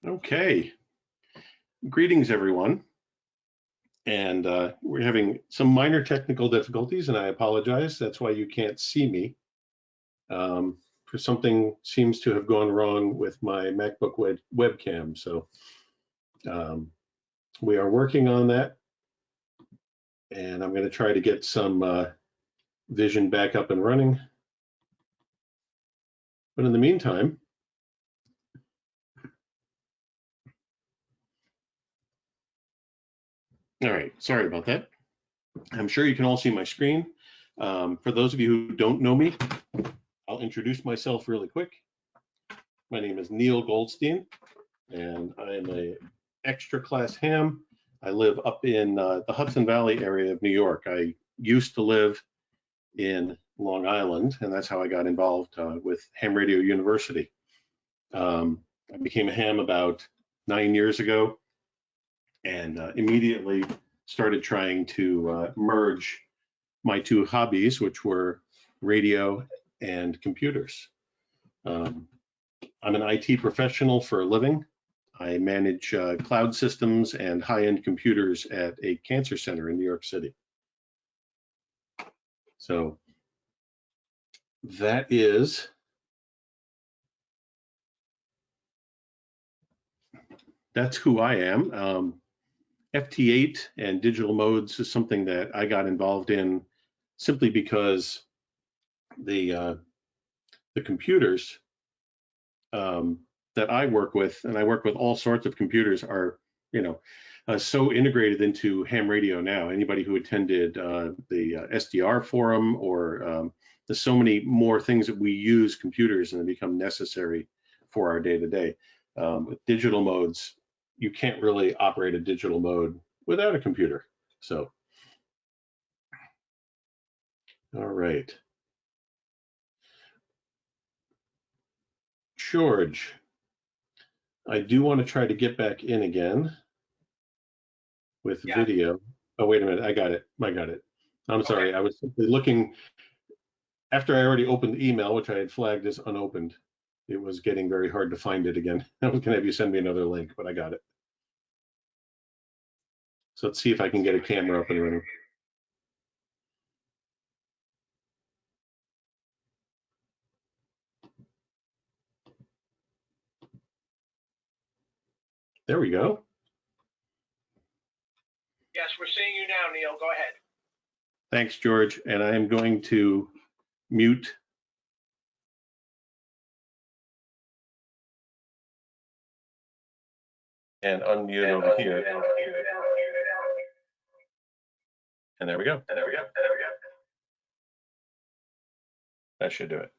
Okay, greetings everyone. And we're having some minor technical difficulties and I apologize. That's why you can't see me. For something seems to have gone wrong with my MacBook webcam. So we are working on that. And I'm gonna try to get some vision back up and running. But in the meantime, all right, sorry about that. I'm sure you can all see my screen. For those of you who don't know me, I'll introduce myself really quick. My name is Neil Goldstein, and I am an extra class ham. I live up in the Hudson Valley area of New York. I used to live in Long Island, and that's how I got involved with Ham Radio University. I became a ham about 9 years ago, and immediately started trying to merge my two hobbies, which were radio and computers. I'm an IT professional for a living. I manage cloud systems and high-end computers at a cancer center in New York City. So that's who I am. FT8 and digital modes is something that I got involved in simply because the computers that I work with, and I work with all sorts of computers, are so integrated into ham radio now. Anybody who attended the SDR forum, or there's so many more things that we use computers and they become necessary for our day-to-day. With digital modes, you can't really operate a digital mode without a computer. So, all right. George, I do want to try to get back in again with video. Oh, wait a minute, I got it. I'm sorry, I was simply looking, after I already opened the email, which I had flagged as unopened, it was getting very hard to find it again. I was gonna have you send me another link, but I got it. So let's see if I can get a camera up and running. There we go. Yes, we're seeing you now, Neil. Go ahead. Thanks, George. And I am going to mute and unmute over here. And there we go. That should do it.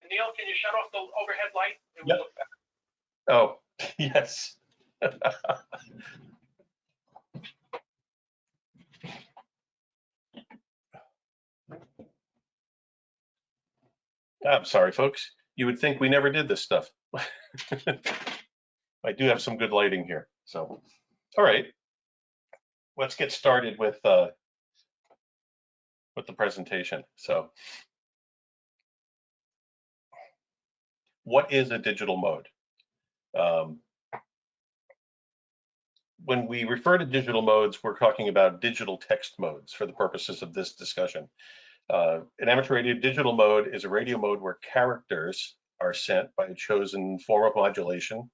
Neil, can you shut off the overhead light? It will look better. Oh, yes. I'm sorry, folks. You would think we never did this stuff. I do have some good lighting here. So, all right. Let's get started with the presentation. So, what is a digital mode? When we refer to digital modes, we're talking about digital text modes for the purposes of this discussion. An amateur radio digital mode is a radio mode where characters are sent by a chosen form of modulation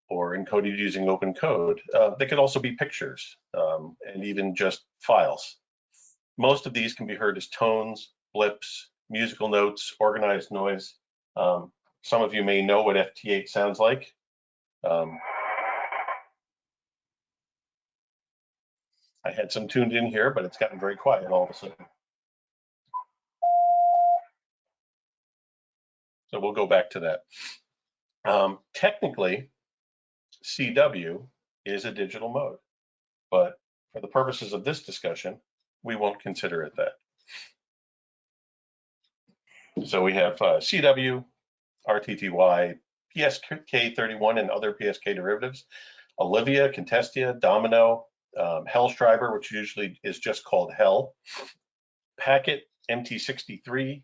or encoded using open code. They could also be pictures and even just files. Most of these can be heard as tones, blips, musical notes, organized noise. Some of you may know what FT8 sounds like. I had some tuned in here, but it's gotten very quiet all of a sudden. So we'll go back to that. Technically, CW is a digital mode, but for the purposes of this discussion, we won't consider it that. So we have CW, RTTY, PSK31 and other PSK derivatives, Olivia, Contestia, Domino, Hellstriver, which usually is just called Hell, Packet, MT63,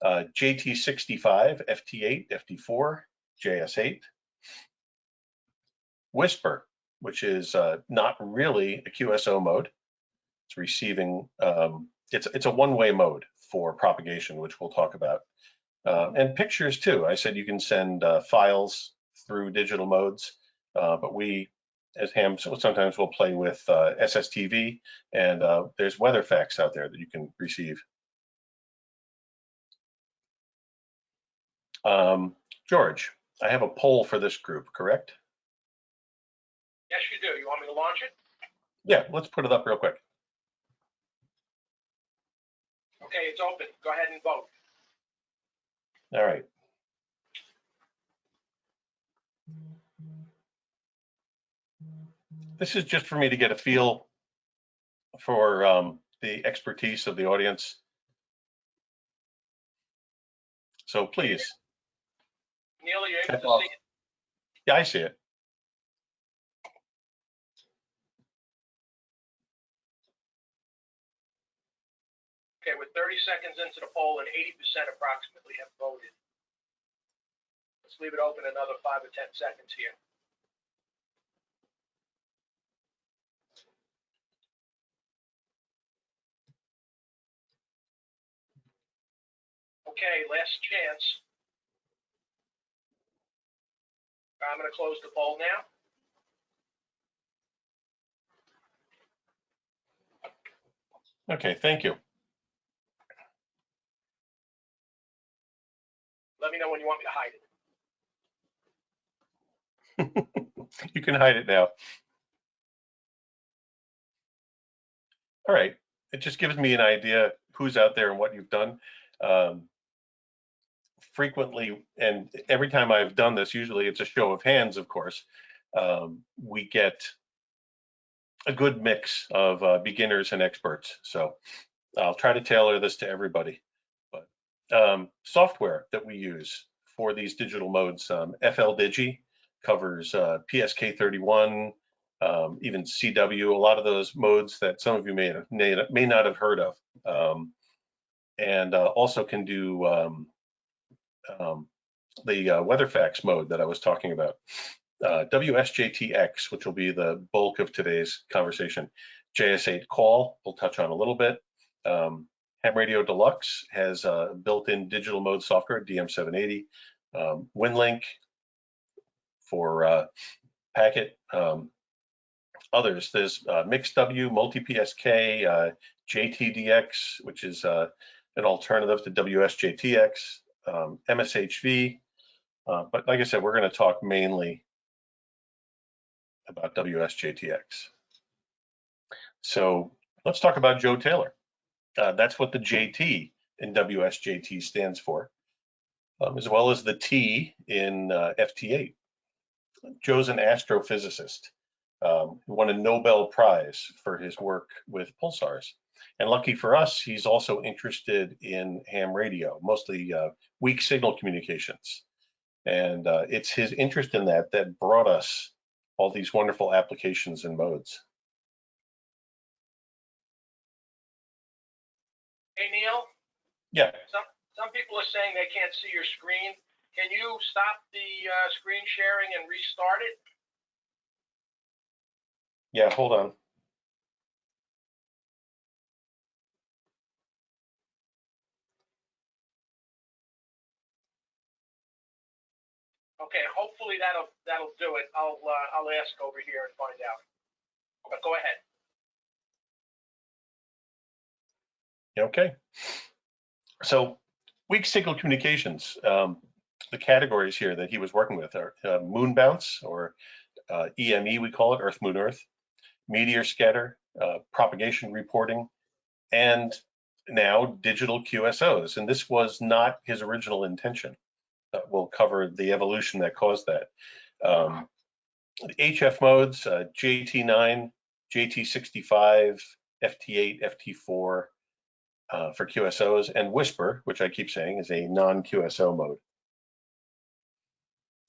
JT65, FT8, FT4, JS8, Whisper, which is not really a QSO mode. It's receiving, it's a one-way mode for propagation, which we'll talk about. And pictures too. I said you can send files through digital modes, but we, as ham, sometimes we'll play with SSTV, and there's weather facts out there that you can receive. George, I have a poll for this group, correct? Yes, you do. You want me to launch it? Yeah, let's put it up real quick. Okay, it's open. Go ahead and vote. All right. This is just for me to get a feel for the expertise of the audience. So please. Neil, are you able to see it? Yeah, I see it. Okay, we're 30 seconds into the poll and 80% approximately have voted. Let's leave it open another 5 or 10 seconds here. Okay, last chance. I'm going to close the poll now. Okay, thank you. Let me know when you want me to hide it. You can hide it now. All right, it just gives me an idea who's out there and what you've done. Frequently, and every time I've done this, usually it's a show of hands, of course, we get a good mix of beginners and experts. So I'll try to tailor this to everybody. But software that we use for these digital modes, FLDigi covers PSK31, even CW, a lot of those modes that some of you may not have heard of, and also can do the WeatherFax mode that I was talking about. WSJTX, which will be the bulk of today's conversation. JS8 call, we'll touch on a little bit. Ham Radio Deluxe has built-in digital mode software, DM780. WinLink for packet. Others, there's MixW, MultiPSK, JTDX, which is an alternative to WSJTX, MSHV. But like I said, we're going to talk mainly about WSJTX. So let's talk about Joe Taylor. That's what the JT in WSJT stands for, as well as the T in FT8. Joe's an astrophysicist who won a Nobel Prize for his work with pulsars. And lucky for us, he's also interested in ham radio, mostly weak signal communications. And it's his interest in that that brought us all these wonderful applications and modes. Hey, Neil? Yeah. Some people are saying they can't see your screen. Can you stop the screen sharing and restart it? Yeah, hold on. Okay, hopefully that'll do it. I'll ask over here and find out. But go ahead. Okay. So weak signal communications, the categories here that he was working with are moon bounce, or EME we call it, Earth, Moon, Earth, meteor scatter, propagation reporting, and now digital QSOs. And this was not his original intention. We'll cover the evolution that caused that. The HF modes, JT9, JT65, FT8, FT4 for QSOs, and Whisper, which I keep saying is a non-QSO mode.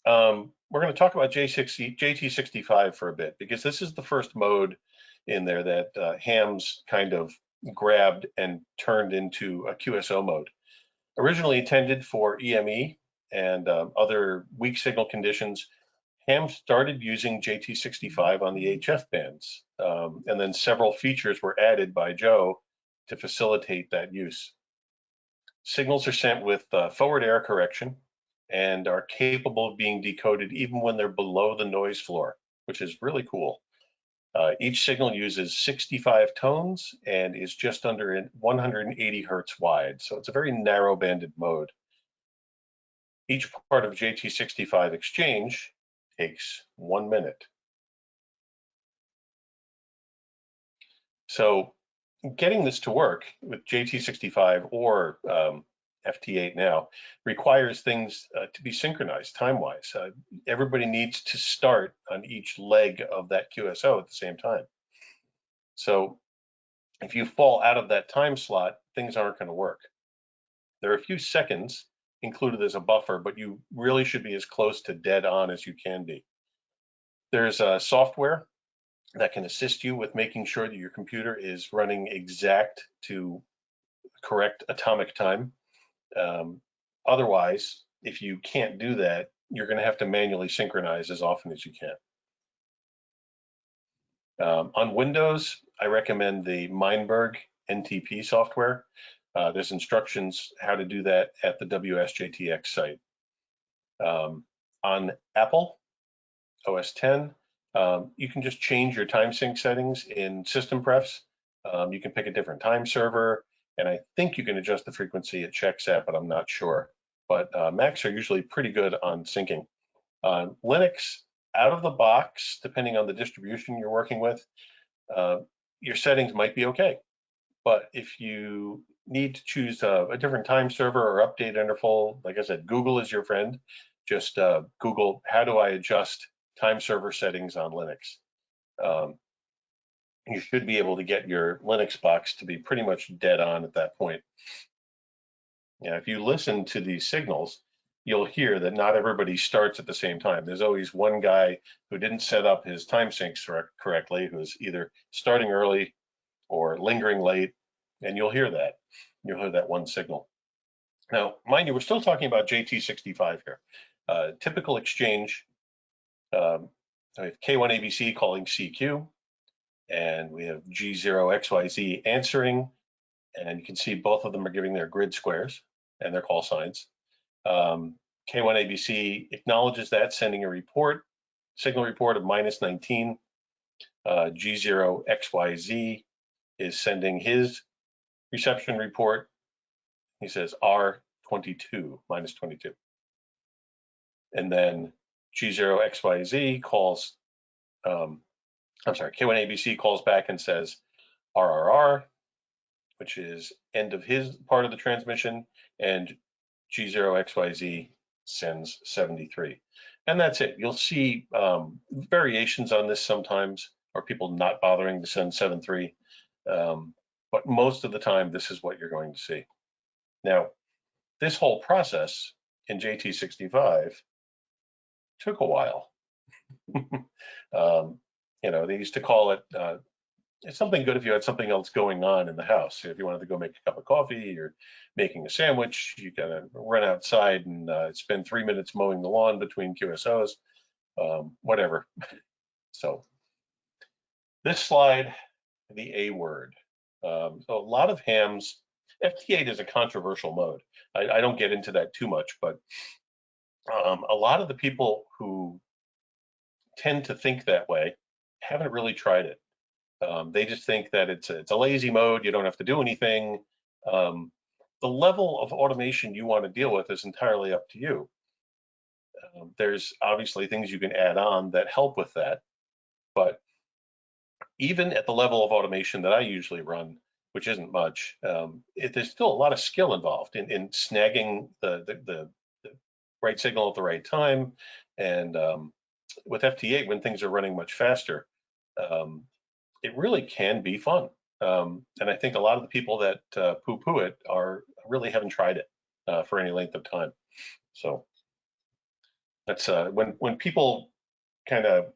We're going to talk about JT65 for a bit, because this is the first mode in there that hams kind of grabbed and turned into a QSO mode. Originally intended for EME, and other weak signal conditions, Ham started using JT65 on the HF bands, and then several features were added by Joe to facilitate that use. Signals are sent with forward error correction and are capable of being decoded even when they're below the noise floor, which is really cool. Each signal uses 65 tones and is just under 180 hertz wide, so it's a very narrow banded mode. Each part of JT65 exchange takes 1 minute. So getting this to work with JT65 or FT8 now requires things to be synchronized time-wise. Everybody needs to start on each leg of that QSO at the same time. So if you fall out of that time slot, things aren't going to work. There are a few seconds included as a buffer, but you really should be as close to dead on as you can be. There's software that can assist you with making sure that your computer is running exact to correct atomic time. Otherwise, if you can't do that, you're going to have to manually synchronize as often as you can. On Windows, I recommend the Meinberg NTP software. There's instructions how to do that at the WSJTX site. On Apple OS X, you can just change your time sync settings in system prefs. You can pick a different time server, and I think you can adjust the frequency it checks at, but I'm not sure. But Macs are usually pretty good on syncing. Linux, out of the box, depending on the distribution you're working with, your settings might be okay. But if you need to choose a different time server or update interval, like I said, Google is your friend. Just Google, how do I adjust time server settings on Linux? You should be able to get your Linux box to be pretty much dead on at that point. Yeah, if you listen to these signals, you'll hear that not everybody starts at the same time. There's always one guy who didn't set up his time syncs correctly, who's either starting early or lingering late, and you'll hear that. You'll hear that one signal. Now, mind you, we're still talking about JT65 here. Typical exchange, we have K1ABC calling CQ, and we have G0XYZ answering, and you can see both of them are giving their grid squares and their call signs. K1ABC acknowledges that, sending a report, signal report of -19. G0XYZ is sending his reception report. He says R22, -22. And then G0XYZ calls, K1ABC calls back and says RRR, which is end of his part of the transmission, and G0XYZ sends 73. And that's it. You'll see variations on this sometimes, or people not bothering to send 73. But most of the time, this is what you're going to see. Now, this whole process in JT65 took a while. They used to call it, it's something good if you had something else going on in the house. If you wanted to go make a cup of coffee or making a sandwich, you gotta run outside and spend 3 minutes mowing the lawn between QSOs, whatever. So this slide, the A word. So a lot of hams, FT8 is a controversial mode. I don't get into that too much, but a lot of the people who tend to think that way haven't really tried it. They just think that it's a lazy mode. You don't have to do anything. The level of automation you want to deal with is entirely up to you. There's obviously things you can add on that help with that, but even at the level of automation that I usually run, which isn't much, there's still a lot of skill involved in snagging the right signal at the right time. And with FT8, when things are running much faster, it really can be fun. And I think a lot of the people that poo-poo it really haven't tried it for any length of time. So that's when people kind of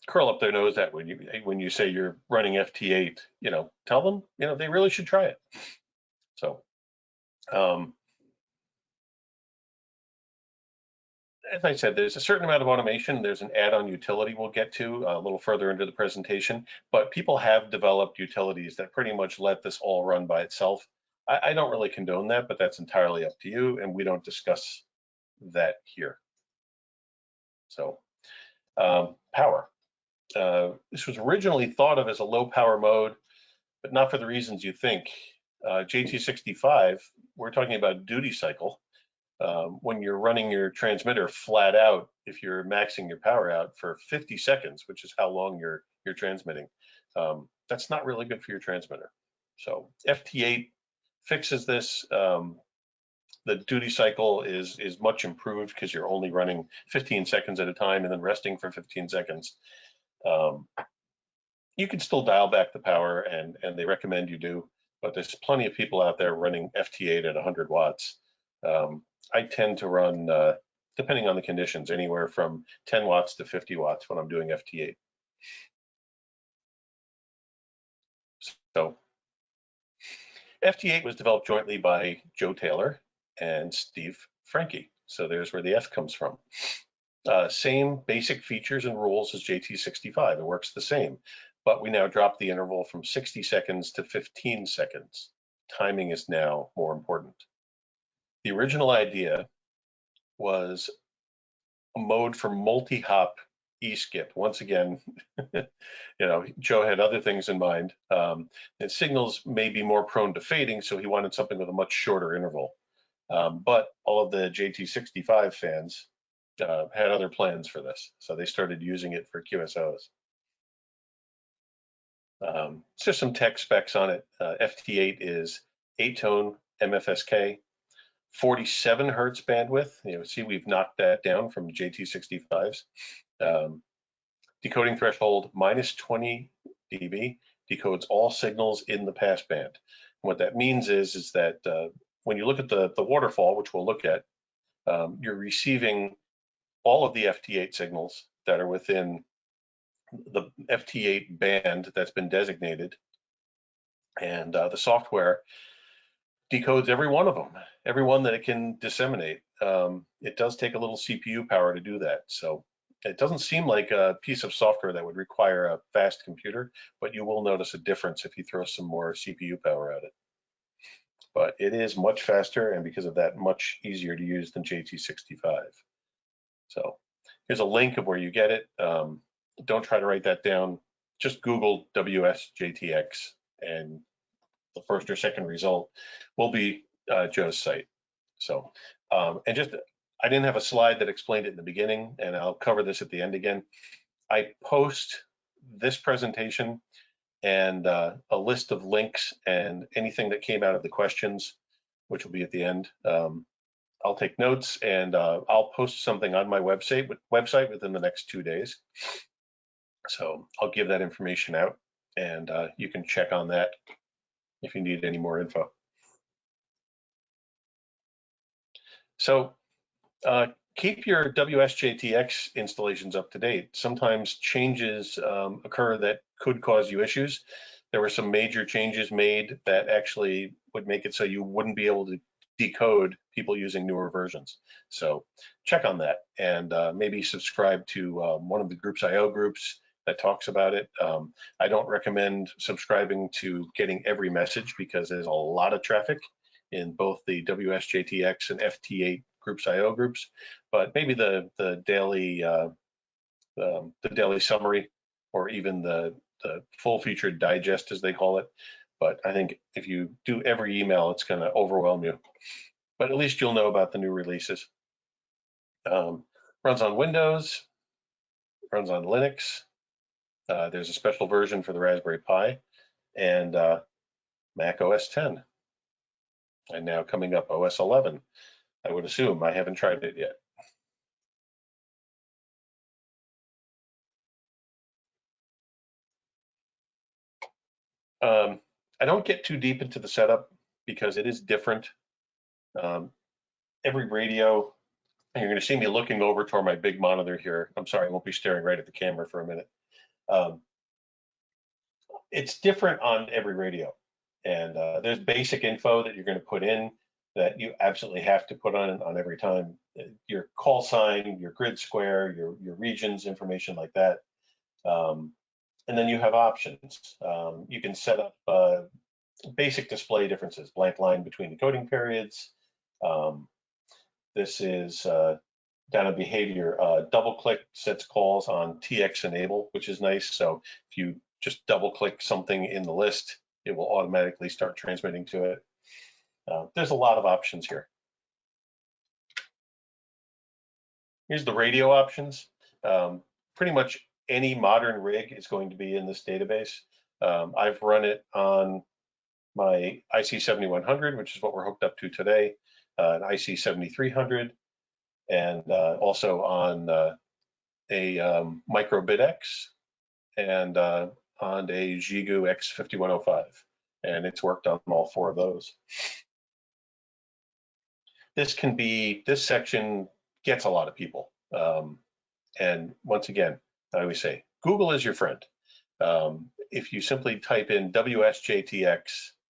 curl up their nose at when you say you're running FT8, tell them, they really should try it. So as I said, there's a certain amount of automation. There's an add-on utility we'll get to a little further into the presentation, but people have developed utilities that pretty much let this all run by itself. I don't really condone that, but that's entirely up to you, and we don't discuss that here. So, power. This was originally thought of as a low power mode, but not for the reasons you think. J6065, we're talking about duty cycle. When you're running your transmitter flat out, if you're maxing your power out for 50 seconds, which is how long you're transmitting, that's not really good for your transmitter. So FT8 fixes this. The duty cycle is much improved because you're only running 15 seconds at a time and then resting for 15 seconds. You can still dial back the power, and they recommend you do, but there's plenty of people out there running FT8 at 100 watts. I tend to run, depending on the conditions, anywhere from 10 watts to 50 watts when I'm doing FT8. So FT8 was developed jointly by Joe Taylor and Steve Franke. So there's where the F comes from. Same basic features and rules as JT65. It works the same, but we now drop the interval from 60 seconds to 15 seconds. Timing is now more important. The original idea was a mode for multi-hop e-skip. Once again, Joe had other things in mind. And signals may be more prone to fading, so he wanted something with a much shorter interval. But all of the JT65 fans had other plans for this, so they started using it for QSOs. Just some tech specs on it. FT8 is 8-tone MFSK, 47 hertz bandwidth. See, we've knocked that down from JT65's. Decoding threshold -20 dB, decodes all signals in the passband. And what that means is that when you look at the waterfall, which we'll look at, you're receiving all of the FT8 signals that are within the FT8 band that's been designated, and the software decodes every one of them, every one that it can disseminate. It does take a little CPU power to do that, so it doesn't seem like a piece of software that would require a fast computer, but you will notice a difference if you throw some more CPU power at it. But it is much faster, and because of that, much easier to use than JT65. So here's a link of where you get it. Don't try to write that down. Just Google WSJTX, and the first or second result will be Joe's site. So, and just, I didn't have a slide that explained it in the beginning, and I'll cover this at the end again. I post this presentation and a list of links and anything that came out of the questions, which will be at the end. I'll take notes, and I'll post something on my website within the next 2 days. So I'll give that information out, and you can check on that if you need any more info. So keep your WSJTX installations up to date. Sometimes changes occur that could cause you issues. There were some major changes made that actually would make it so you wouldn't be able to decode people using newer versions. So check on that, and maybe subscribe to one of the Groups.io groups that talks about it. I don't recommend subscribing to getting every message because there's a lot of traffic in both the WSJTX and FT8 Groups.io groups, but maybe the daily summary, or even the full featured digest, as they call it. But I think if you do every email, it's going to overwhelm you. But at least you'll know about the new releases. Runs on Windows, runs on Linux. There's a special version for the Raspberry Pi, and Mac OS 10. And now coming up OS 11. I would assume. I haven't tried it yet. I don't get too deep into the setup because it is different. Every radio, and you're going to see me looking over toward my big monitor here. I'm sorry, I won't be staring right at the camera for a minute. It's different on every radio, and there's basic info that you're going to put in. that you absolutely have to put on every time. Your call sign, your grid square, your regions, information like that. And then you have options. You can set up basic display differences, blank line between the coding periods. This is down in behavior. Double click sets calls on TX enable, which is nice. So if you just double click something in the list, it will automatically start transmitting to it. There's a lot of options here. Here's the radio options. Pretty much any modern rig is going to be in this database. I've run it on my IC7100, which is what we're hooked up to today, an IC7300, and also on a Microbit X and on a Xiegu X5105, and it's worked on all four of those. This section gets a lot of people. And once again, I always say, Google is your friend. If you simply type in WSJTX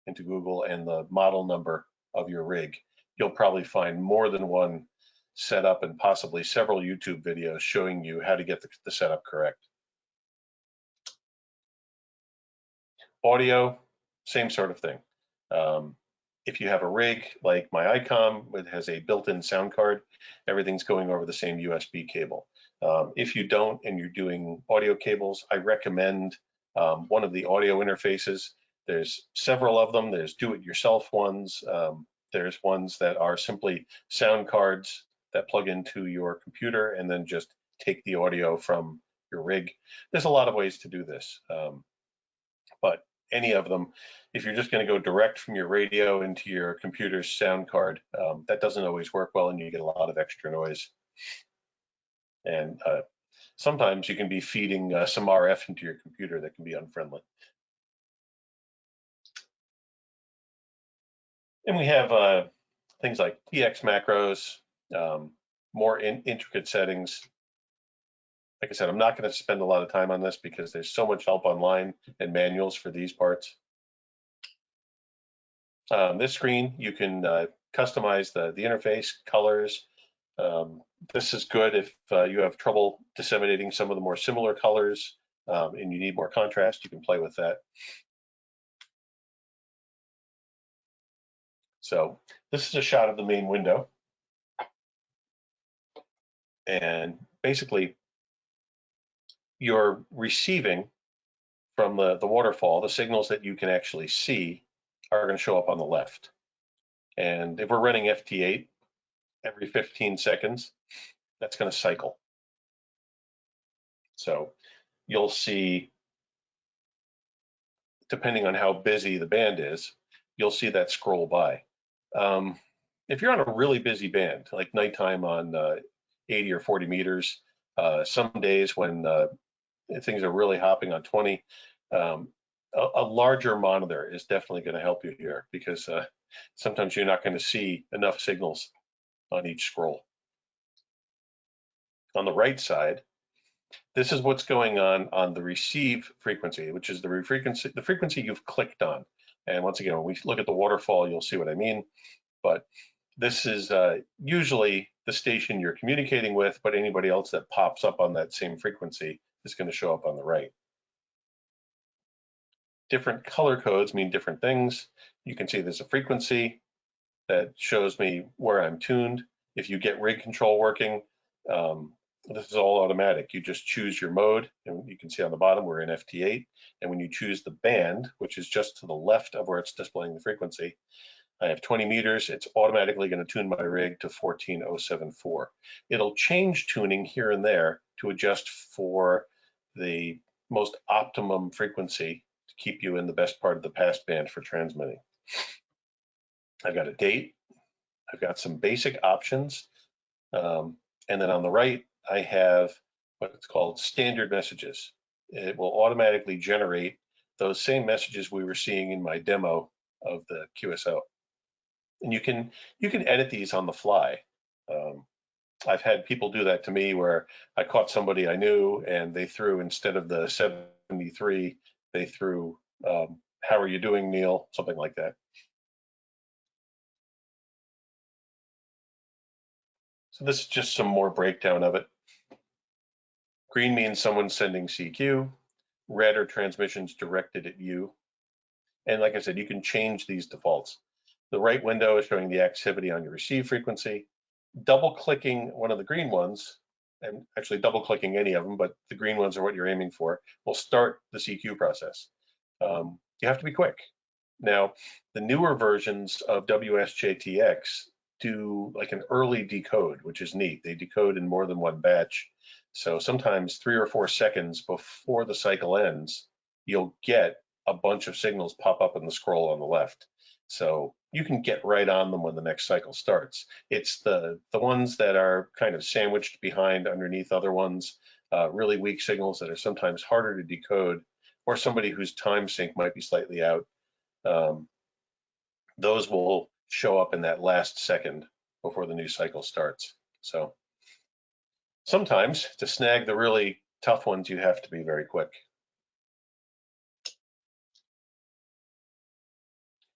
into Google and the model number of your rig, you'll probably find more than one setup and possibly several YouTube videos showing you how to get the setup correct. Audio, same sort of thing. If you have a rig like my ICOM, it has a built-in sound card, everything's going over the same USB cable. If you don't and you're doing audio cables, I recommend one of the audio interfaces. There's several of them. There's do-it-yourself ones. There's ones that are simply sound cards that plug into your computer and then just take the audio from your rig. There's a lot of ways to do this, but any of them, if you're just going to go direct from your radio into your computer's sound card, that doesn't always work well and you get a lot of extra noise. And sometimes you can be feeding some RF into your computer that can be unfriendly. And we have things like TX macros, more intricate settings. Like I said, I'm not going to spend a lot of time on this because there's so much help online and manuals for these parts. This screen, you can customize the interface, colors. This is good if you have trouble disseminating some of the more similar colors and you need more contrast, you can play with that. So this is a shot of the main window. And basically, you're receiving from the waterfall, the signals that you can actually see are going to show up on the left. And if we're running FT8 every 15 seconds, that's going to cycle. So you'll see, depending on how busy the band is, you'll see that scroll by. If you're on a really busy band, like nighttime on 80 or 40 meters, some days when things are really hopping on 20, a larger monitor is definitely going to help you here because sometimes you're not going to see enough signals on each scroll. On the right side, this is what's going on the receive frequency, which is the frequency you've clicked on. And once again, when we look at the waterfall, you'll see what I mean. But this is usually the station you're communicating with, but anybody else that pops up on that same frequency is going to show up on the right. Different color codes mean different things. You can see there's a frequency that shows me where I'm tuned. If you get rig control working, this is all automatic. You just choose your mode, and you can see on the bottom we're in FT8. And when you choose the band, which is just to the left of where it's displaying the frequency, I have 20 meters. It's automatically going to tune my rig to 14074. It'll change tuning here and there to adjust for the most optimum frequency to keep you in the best part of the passband for transmitting. I've got a date. I've got some basic options. And then on the right, I have what it's called standard messages. It will automatically generate those same messages we were seeing in my demo of the QSO. And you can edit these on the fly. I've had people do that to me where I caught somebody I knew and they threw, instead of the 73, they threw, how are you doing, Neil? Something like that. So this is just some more breakdown of it. Green means someone's sending CQ. Red are transmissions directed at you. And like I said, you can change these defaults. The right window is showing the activity on your receive frequency. Double clicking one of the green ones, and actually double clicking any of them, but the green ones are what you're aiming for, will start the CQ process. You have to be quick. Now, the newer versions of WSJTX do like an early decode, which is neat. They decode in more than one batch. So sometimes 3 or 4 seconds before the cycle ends, you'll get a bunch of signals pop up in the scroll on the left. So you can get right on them when the next cycle starts. It's the ones that are kind of sandwiched behind underneath other ones, really weak signals that are sometimes harder to decode, or somebody whose time sync might be slightly out. Those will show up in that last second before the new cycle starts. So sometimes to snag the really tough ones, you have to be very quick.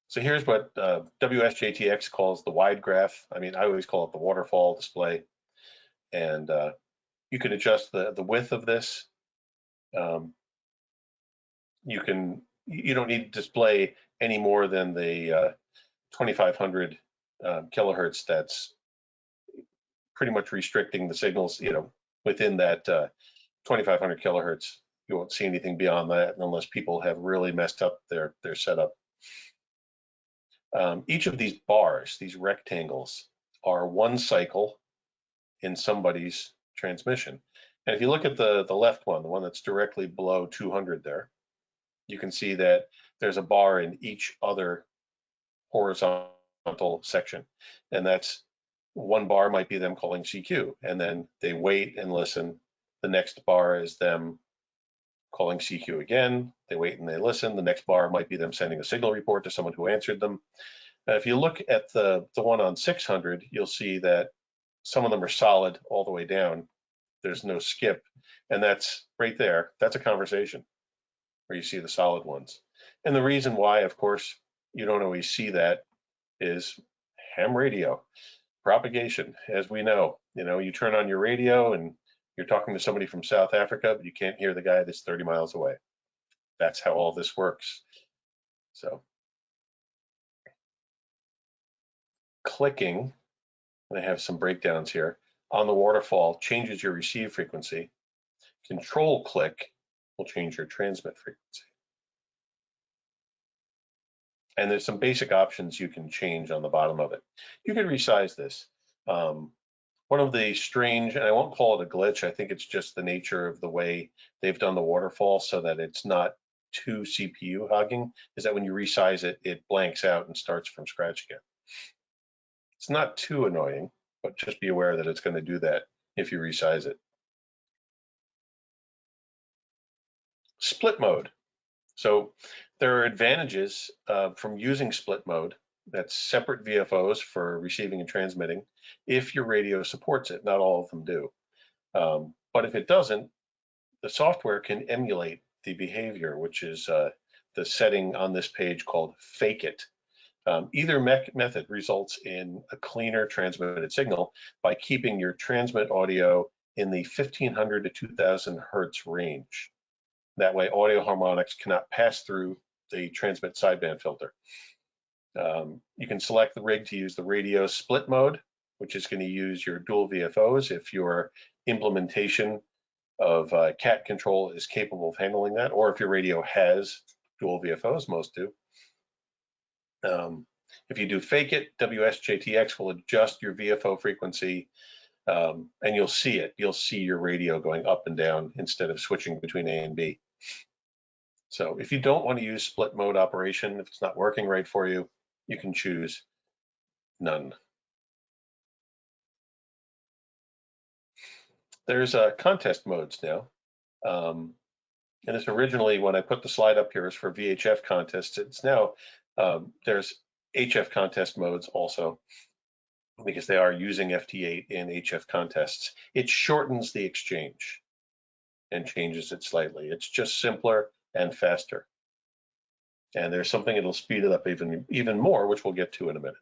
So here's what WSJTX calls the wide graph. I mean, I always call it the waterfall display. And you can adjust the width of this. You don't need to display any more than the 2500 kilohertz. That's pretty much restricting the signals, within that 2500 kilohertz. You won't see anything beyond that unless people have really messed up their setup. Each of these bars, these rectangles, are one cycle in somebody's transmission. And if you look at the left one, the one that's directly below 200 there, you can see that there's a bar in each other horizontal section. And that's one bar might be them calling CQ, and then they wait and listen. The next bar is them calling CQ again. They wait and they listen. The next bar might be them sending a signal report to someone who answered them. If you look at the one on 600, you'll see that some of them are solid all the way down. There's no skip. And that's right there. That's a conversation where you see the solid ones. And the reason why, of course, you don't always see that is ham radio propagation. As we know, you turn on your radio and you're talking to somebody from South Africa, but you can't hear the guy that's 30 miles away. That's how all this works. So clicking, and I have some breakdowns here, on the waterfall changes your receive frequency. Control click will change your transmit frequency. And there's some basic options you can change on the bottom of it. You can resize this. One of the strange, and I won't call it a glitch, I think it's just the nature of the way they've done the waterfall so that it's not too CPU hogging, is that when you resize it, it blanks out and starts from scratch again. It's not too annoying, but just be aware that it's going to do that if you resize it. Split mode. So there are advantages from using split mode. That's separate VFOs for receiving and transmitting if your radio supports it. Not all of them do. But if it doesn't, the software can emulate the behavior, which is the setting on this page called fake it. Either method results in a cleaner transmitted signal by keeping your transmit audio in the 1500 to 2000 hertz range. That way, audio harmonics cannot pass through the transmit sideband filter. You can select the rig to use the radio split mode, which is going to use your dual VFOs if your implementation of CAT control is capable of handling that, or if your radio has dual VFOs, most do. If you do fake it, WSJTX will adjust your VFO frequency, and you'll see it. You'll see your radio going up and down instead of switching between A and B. So if you don't want to use split mode operation, if it's not working right for you, you can choose none. There's contest modes now. And it's originally, when I put the slide up here, is for VHF contests. It's now, there's HF contest modes also, because they are using FT8 in HF contests. It shortens the exchange and changes it slightly. It's just simpler and faster. And there's something that'll speed it up even more, which we'll get to in a minute.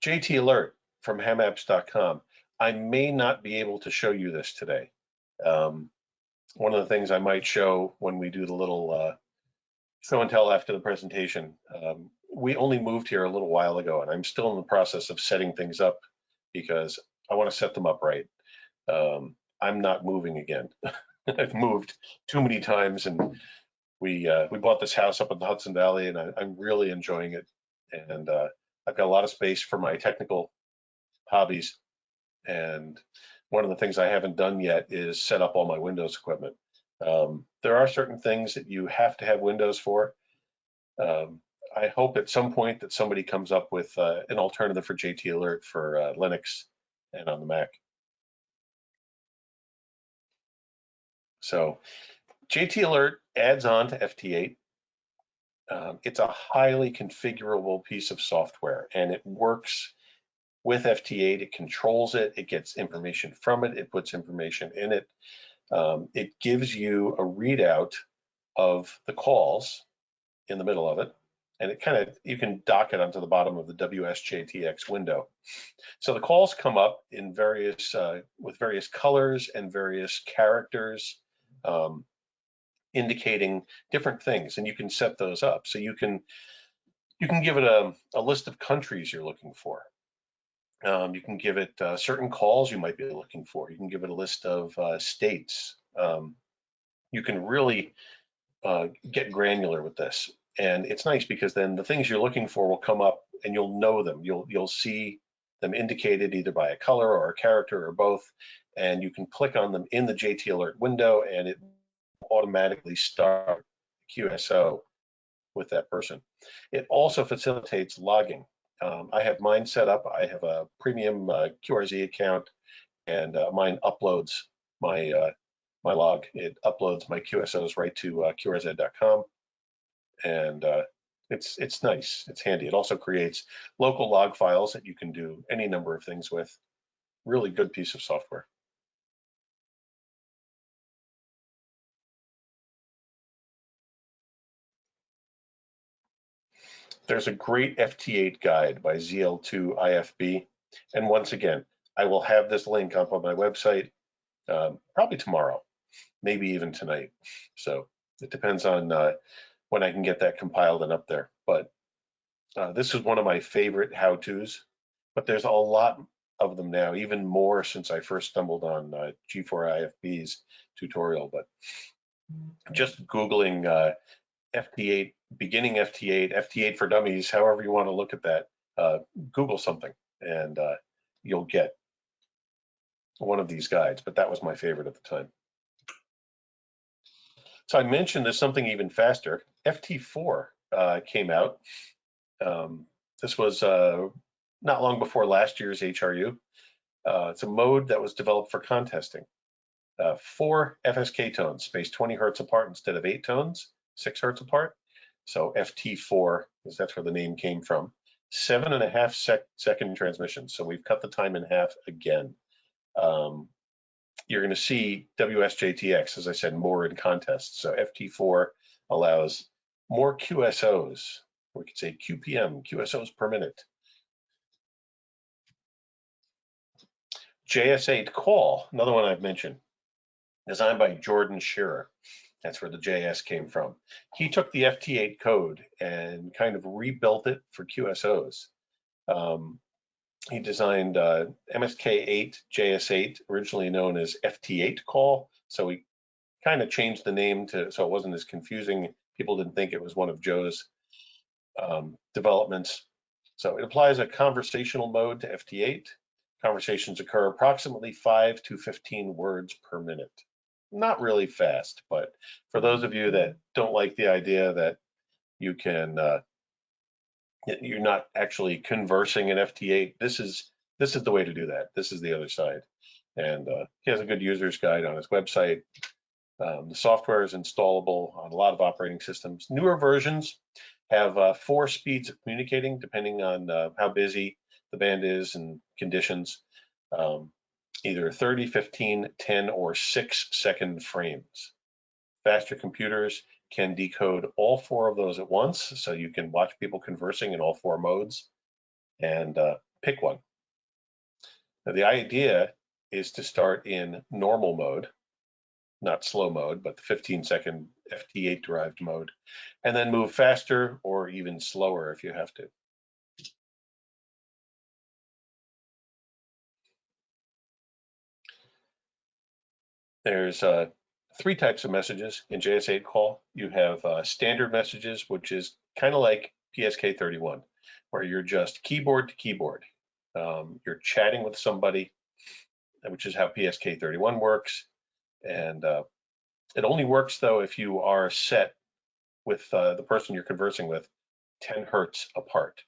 JT Alert from hamapps.com. I may not be able to show you this today. One of the things I might show when we do the little show and tell after the presentation, we only moved here a little while ago, and I'm still in the process of setting things up because I want to set them up right. I'm not moving again. I've moved too many times, and we bought this house up in the Hudson Valley, and I'm really enjoying it. And I've got a lot of space for my technical hobbies. And one of the things I haven't done yet is set up all my Windows equipment. There are certain things that you have to have Windows for. I hope at some point that somebody comes up with an alternative for JT Alert for Linux and on the Mac. So JT Alert adds on to FT8. It's a highly configurable piece of software, and it works with FT8. It controls it, it gets information from it, it puts information in it. It gives you a readout of the calls in the middle of it, and it kind of, you can dock it onto the bottom of the WSJTX window. So the calls come up in various, with various colors and various characters, indicating different things, and you can set those up. So you can give it a list of countries you're looking for. You can give it certain calls you might be looking for. You can give it a list of states. You can really get granular with this, and it's nice because then the things you're looking for will come up, and you'll know them. You'll see them indicated either by a color or a character or both, and you can click on them in the JT Alert window, and it automatically start QSO with that person. It also facilitates logging. I have mine set up. I have a premium QRZ account, and mine uploads my my log. It uploads my QSOs right to QRZ.com, and it's nice. It's handy. It also creates local log files that you can do any number of things with. Really good piece of software. There's a great FT8 guide by ZL2IFB. And once again, I will have this link up on my website probably tomorrow, maybe even tonight. So it depends on when I can get that compiled and up there. But this is one of my favorite how-tos, but there's a lot of them now, even more since I first stumbled on G4IFB's tutorial. But just Googling FT8, beginning FT8, FT8 for dummies, however you want to look at that, Google something, and you'll get one of these guides, but that was my favorite at the time. So I mentioned there's something even faster. FT4 came out. This was not long before last year's HRU. It's a mode that was developed for contesting. 4 FSK tones spaced 20 hertz apart instead of 8 tones, 6 hertz apart. So FT4, because that's where the name came from. 7.5 second transmission. So we've cut the time in half again. You're going to see WSJTX, as I said, more in contests. So FT4 allows more QSOs. We could say QPM, QSOs per minute. JS8 call, another one I've mentioned, designed by Jordan Shearer. That's where the JS came from. He took the FT8 code and kind of rebuilt it for QSOs. He designed MSK8 JS8, originally known as FT8 call. So he kind of changed the name to so it wasn't as confusing. People didn't think it was one of Joe's developments. So it applies a conversational mode to FT8. Conversations occur approximately 5 to 15 words per minute. Not really fast, but for those of you that don't like the idea that you can, you're not actually conversing in FT8, this is the way to do that. This is the other side. And he has a good user's guide on his website. The software is installable on a lot of operating systems. Newer versions have 4 speeds of communicating, depending on how busy the band is and conditions. Either 30, 15, 10, or 6 second frames. Faster computers can decode all 4 of those at once, so you can watch people conversing in all 4 modes. And pick one. Now, the idea is to start in normal mode, not slow mode, but the 15-second FT8 derived mode, and then move faster or even slower if you have to. There's 3 types of messages in JS8 call. You have standard messages, which is kind of like PSK31, where you're just keyboard to keyboard. You're chatting with somebody, which is how PSK31 works. And it only works, though, if you are set with the person you're conversing with 10 hertz apart.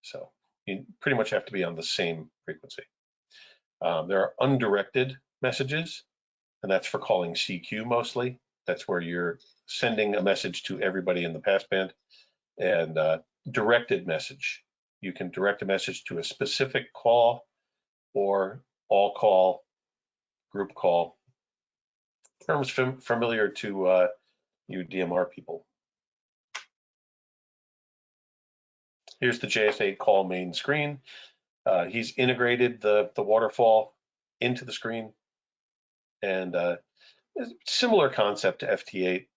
So you pretty much have to be on the same frequency. There are undirected messages, and that's for calling CQ mostly. That's where you're sending a message to everybody in the passband. And directed message, you can direct a message to a specific call or all call, group call. Terms familiar to you DMR people. Here's the JS8 call main screen. He's integrated the waterfall into the screen, and similar concept to FT8.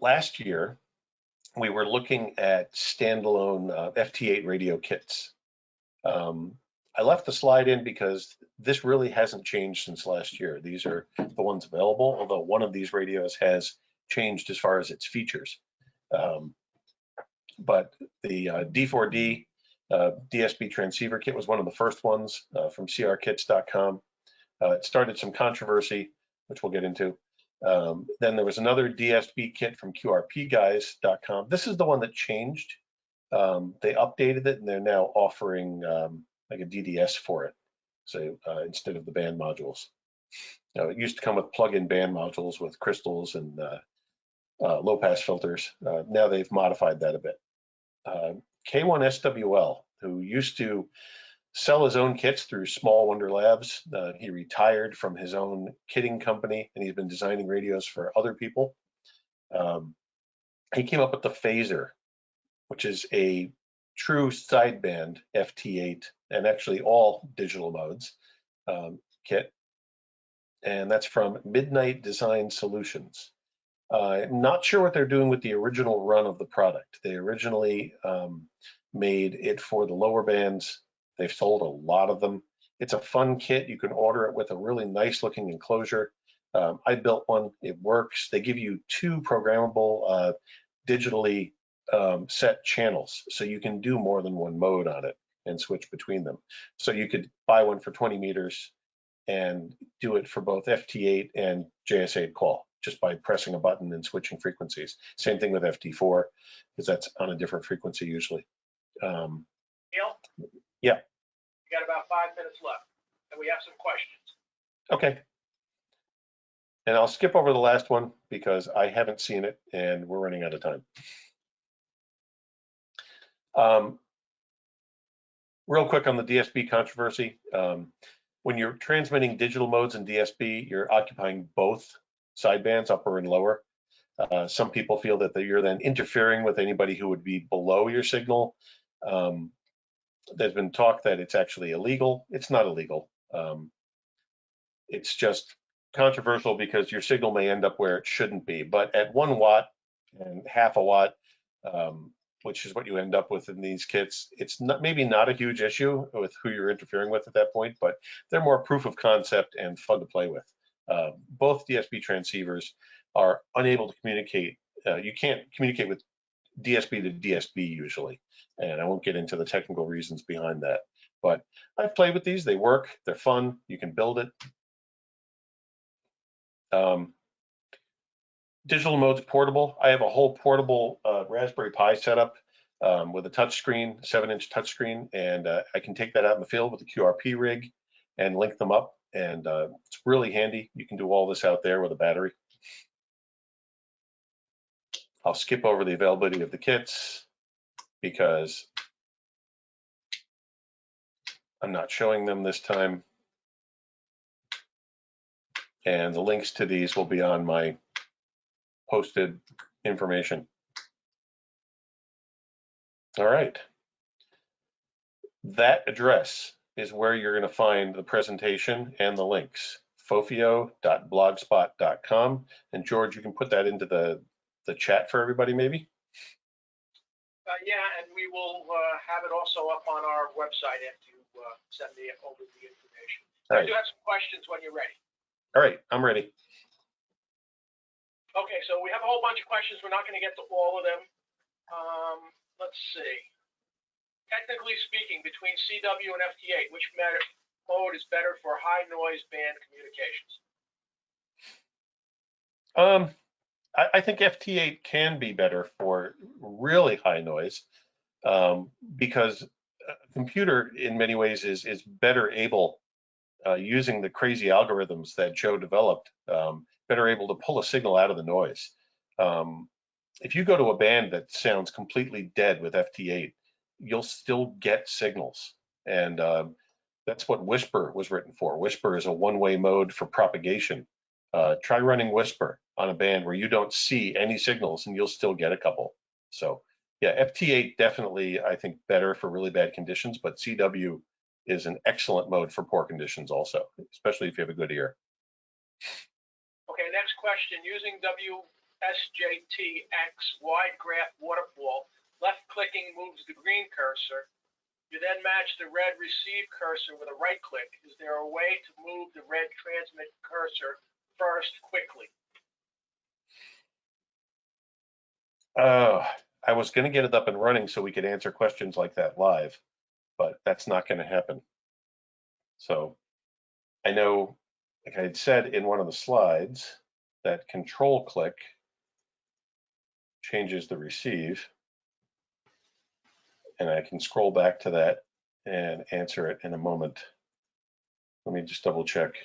Last year, we were looking at standalone FT8 radio kits. I left the slide in because this really hasn't changed since last year. These are the ones available, although one of these radios has changed as far as its features. But the D4D Dsb transceiver kit was one of the first ones from crkits.com. It started some controversy, which we'll get into. Then there was another Dsb kit from qrpguys.com. This is the one that changed. They updated it, and they're now offering like a DDS for it. So instead of the band modules. Now, it used to come with plug-in band modules with crystals and low-pass filters. Now they've modified that a bit. K1SWL, who used to sell his own kits through Small Wonder Labs. He retired from his own kitting company, and he's been designing radios for other people. He came up with the Phaser, which is a true sideband FT8, and actually all digital modes kit. And that's from Midnight Design Solutions. I'm not sure what they're doing with the original run of the product. They originally made it for the lower bands. They've sold a lot of them. It's a fun kit. You can order it with a really nice looking enclosure. I built one. It works. They give you 2 programmable digitally set channels, so you can do more than one mode on it and switch between them. So you could buy one for 20 meters and do it for both FT8 and JS8 call just by pressing a button and switching frequencies. Same thing with FT4, because that's on a different frequency usually. Neil? Yeah. You got about 5 minutes left, and we have some questions. Okay. And I'll skip over the last one because I haven't seen it and we're running out of time. Real quick on the Dsb controversy. When you're transmitting digital modes in Dsb, you're occupying both sidebands, upper and lower. Some people feel that you're then interfering with anybody who would be below your signal. There's been talk that it's actually illegal. It's not illegal. It's just controversial because your signal may end up where it shouldn't be. But at 1 watt and half a watt, which is what you end up with in these kits, it's maybe not a huge issue with who you're interfering with at that point, but they're more proof of concept and fun to play with. Both DSB transceivers are unable to communicate. You can't communicate with DSB to DSB usually, and I won't get into the technical reasons behind that. But I've played with these. They work. They're fun. You can build it. Digital mode's portable. I have a whole portable Raspberry Pi setup with a touchscreen, 7-inch touchscreen, and I can take that out in the field with a QRP rig and link them up, and it's really handy. You can do all this out there with a battery. I'll skip over the availability of the kits because I'm not showing them this time. And the links to these will be on my posted information. All right. That address is where you're going to find the presentation and the links, fofio.blogspot.com. And George, you can put that into the chat for everybody, maybe? Yeah, and we will have it also up on our website after you send me over the information. All I right. do have some questions when you're ready. All right, I'm ready. Okay, so we have a whole bunch of questions. We're not going to get to all of them. Let's see. Technically speaking, between CW and FT8, which mode is better for high noise band communications? I think FT8 can be better for really high noise because a computer in many ways is better able, using the crazy algorithms that Joe developed, better able to pull a signal out of the noise. If you go to a band that sounds completely dead with FT8, you'll still get signals. And that's what Whisper was written for. Whisper is a one-way mode for propagation. Try running Whisper on a band where you don't see any signals and you'll still get a couple. So yeah, FT8 definitely, I think, better for really bad conditions, but CW is an excellent mode for poor conditions also, especially if you have a good ear. Okay, next question. Using WSJTX wide graph waterfall, left-clicking moves the green cursor. You then match the red receive cursor with a right click. Is there a way to move the red transmit cursor first quickly? I was going to get it up and running so we could answer questions like that live, but that's not going to happen. So I know, like I had said in one of the slides, that control click changes the receive. And I can scroll back to that and answer it in a moment. Let me just double check.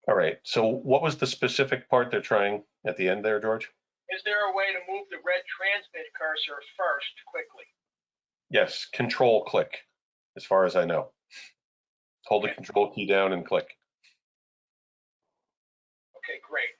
All right, so what was the specific part they're trying at the end there, George? Is there a way to move the red transmit cursor first quickly? Yes, control click, as far as I know. Hold the control key down and click. Okay, great.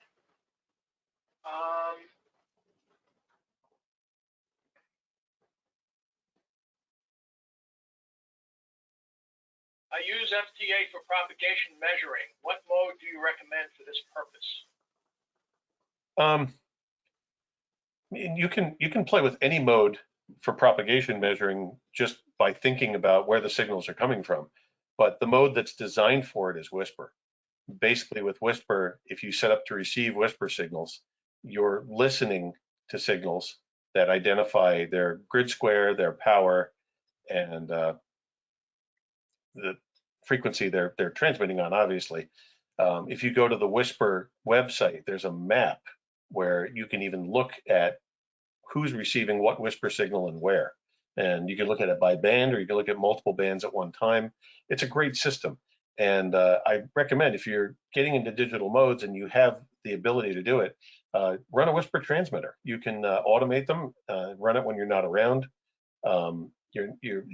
I use FT8 for propagation measuring. What mode do you recommend for this purpose? You can play with any mode for propagation measuring just by thinking about where the signals are coming from. But the mode that's designed for it is Whisper. Basically, with Whisper, if you set up to receive Whisper signals, you're listening to signals that identify their grid square, their power, and the frequency they're transmitting on, obviously. If you go to the Whisper website, there's a map where you can even look at who's receiving what Whisper signal and where. And you can look at it by band, or you can look at multiple bands at one time. It's a great system. And I recommend, if you're getting into digital modes and you have the ability to do it, run a Whisper transmitter. You can automate them, run it when you're not around. You're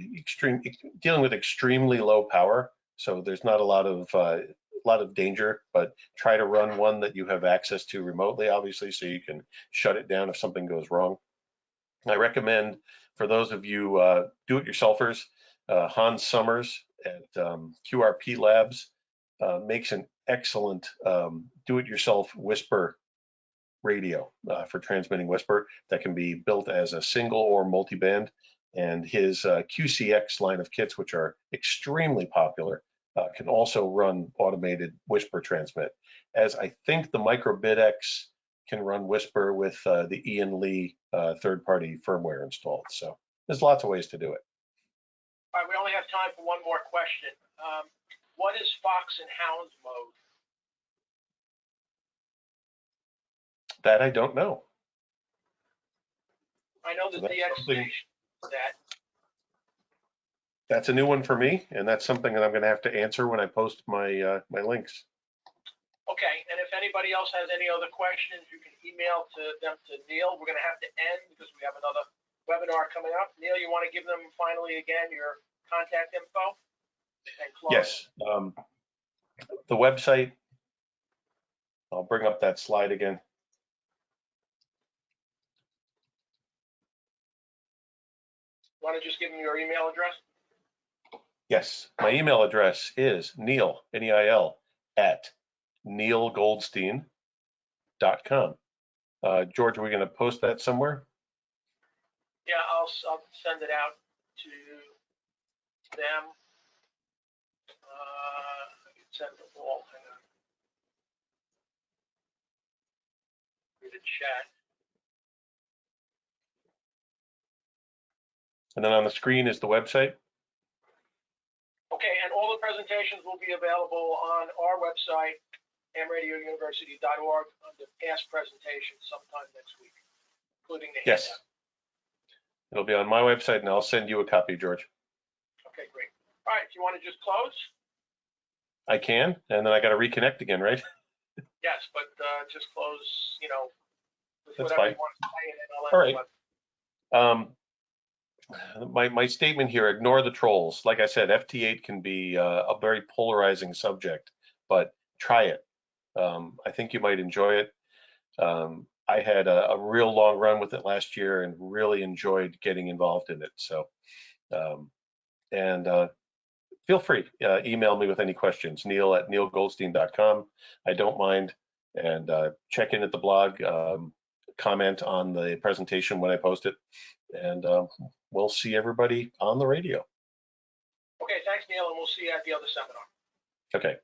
dealing with extremely low power, so there's not a lot of danger, but try to run one that you have access to remotely, obviously, so you can shut it down if something goes wrong. I recommend, for those of you do-it-yourselfers, Hans Summers at QRP Labs makes an excellent do-it-yourself Whisper radio for transmitting Whisper that can be built as a single or multi-band. And his QCX line of kits, which are extremely popular, can also run automated Whisper transmit, as I think the MicroBitX can run Whisper with the Ian Lee third-party firmware installed. So there's lots of ways to do it. All right, we only have time for one more question. What is Fox and Hound mode? That I don't know. I know the DX station that. That's a new one for me, and that's something that I'm going to have to answer when I post my my links. Okay, and if anybody else has any other questions, you can email them to Neil. We're going to have to end because we have another webinar coming up. Neil, you want to give them finally again your contact info? Yes, the website. I'll bring up that slide again. Want to just give them your email address? Yes, my email address is Neil, N-E-I-L, at neilgoldstein.com. George, are we going to post that somewhere? Yeah, I'll send it out to them. I can send it all. Hang on. Through the chat. And then on the screen is the website. Okay, and all the presentations will be available on our website, hamradiouniversity.org, under past presentations sometime next week, including the Yes. handout. It'll be on my website, and I'll send you a copy, George. Okay, great. All right, if you want to just close? I can, and then I got to reconnect again, right? Yes, but just close, with That's whatever fine. you want to say, and then I'll All end right. My statement here, ignore the trolls. Like I said, FT8 can be a very polarizing subject, but try it. I think you might enjoy it. I had a real long run with it last year and really enjoyed getting involved in it. So, feel free, email me with any questions, Neil at neilgoldstein.com. I don't mind. And check in at the blog, comment on the presentation when I post it. And we'll see everybody on the radio. Okay, thanks, Neil, and we'll see you at the other seminar. Okay.